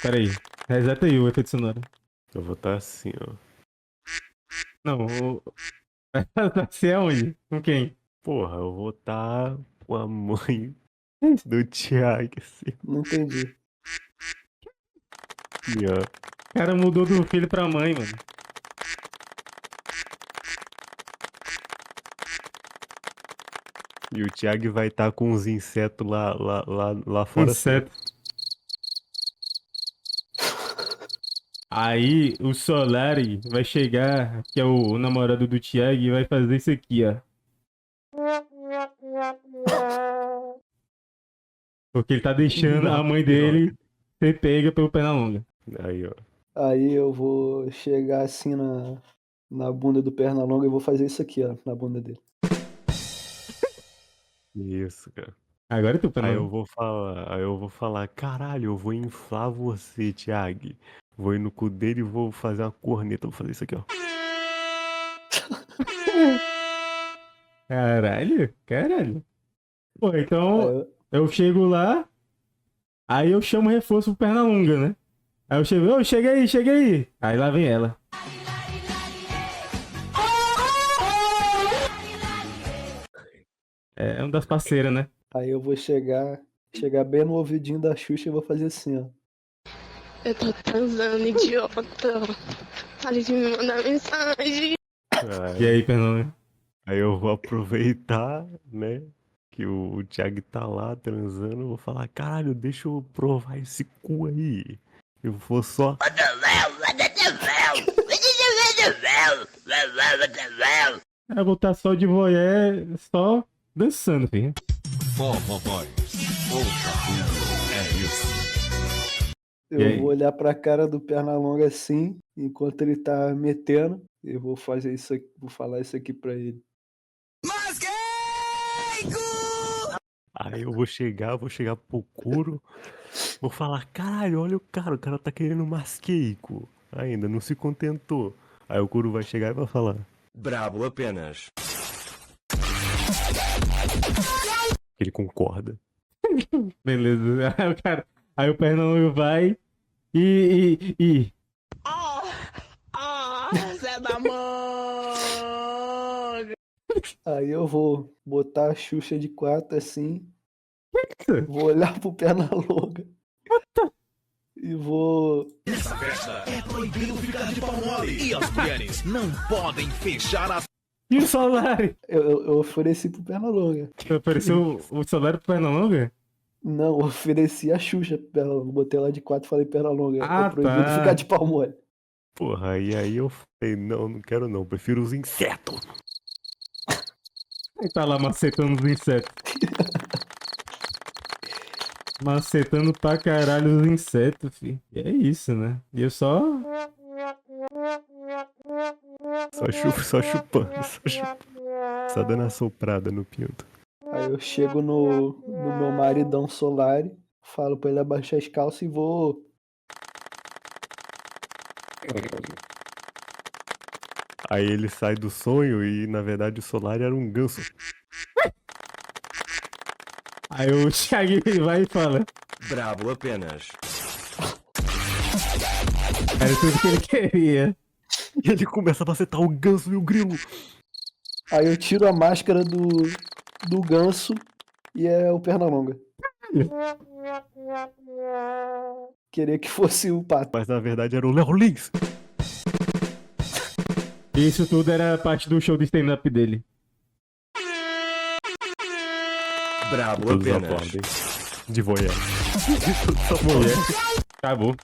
Pera aí. Reseta aí o efeito sonoro. Eu vou estar assim, ó. Não, você é onde? Com quem? Porra, eu vou estar com a mãe do Thiago, assim, Não entendi. ó. O cara mudou do filho pra mãe, mano. E o Thiago vai estar com uns insetos lá fora. Inseto. Aí o Solari vai chegar, que é o namorado do Thiago, e vai fazer isso aqui, ó. Porque ele tá deixando a mãe dele ser pega pelo Pernalonga. Aí, ó. Aí eu vou chegar assim na bunda do Pernalonga e vou fazer isso aqui, ó, na bunda dele. Isso, cara. Agora é tu, Aí Pernalonga. eu vou falar, caralho, eu vou inflar você, Thiago. Vou ir no cu dele e vou fazer uma corneta. Vou fazer isso aqui, ó. Caralho, caralho. Pô, Aí então eu chego lá, aí eu chamo reforço pro Pernalonga, né? Aí eu chego, ô, chega aí, chega aí. Aí lá vem ela. É uma das parceiras, né? Aí eu vou chegar bem no ouvidinho da Xuxa e vou fazer assim, ó. Eu tô transando, idiota. Pare de me mandar mensagem. E aí, Pernalonga? Aí eu vou aproveitar, né? Que o Thiago tá lá transando. Eu vou falar, caralho, deixa eu provar esse cu aí. Eu vou só. Eu vou estar só de voyeur, só dançando, filho. E aí? Eu vou olhar pra cara do Pernalonga assim, enquanto ele tá metendo. Eu vou fazer isso aqui, vou falar isso aqui pra ele. Aí eu vou chegar pro Kuro. Vou falar, caralho, olha o cara tá querendo masqueico. Ainda, não se contentou. Aí o Kuro vai chegar e vai falar. Brabo apenas. Ele concorda. Beleza. Aí o cara, aí o Pernalonga vai e Zé da manga. Aí eu vou botar a Xuxa de quatro assim. Vou olhar pro Pernalonga. E vou. Nessa festa é proibido ficar de pau mole. E as mulheres não podem fechar as... E o Solari? Eu ofereci pro Pernalonga. Apareceu o Solari pro Pernalonga? Não, eu ofereci a Xuxa pro Pernalonga. Botei lá de quatro e falei, Pernalonga, Ah, é proibido tá. ficar de pau mole. Porra, e aí eu falei, não quero não, prefiro os insetos. Aí tá lá macetando os insetos. Macetando pra caralho os insetos, fi. E é isso, né? E eu só... Só chupando. Só dando a soprada no pinto. Aí eu chego no meu maridão Solari, falo pra ele abaixar as calças e vou. Aí ele sai do sonho e na verdade o Solar era um ganso. Aí o Thiago vai e fala. Brabo apenas. Era tudo que ele queria. E ele começa a macetar o ganso e o grilo. Aí eu tiro a máscara do ganso e é o Pernalonga. Queria que fosse o pato. Mas na verdade era o Léo Lins. Isso tudo era parte do show de stand-up dele. Brabo Todos apenas. aplaudem. De voyeur. Mulher. Acabou.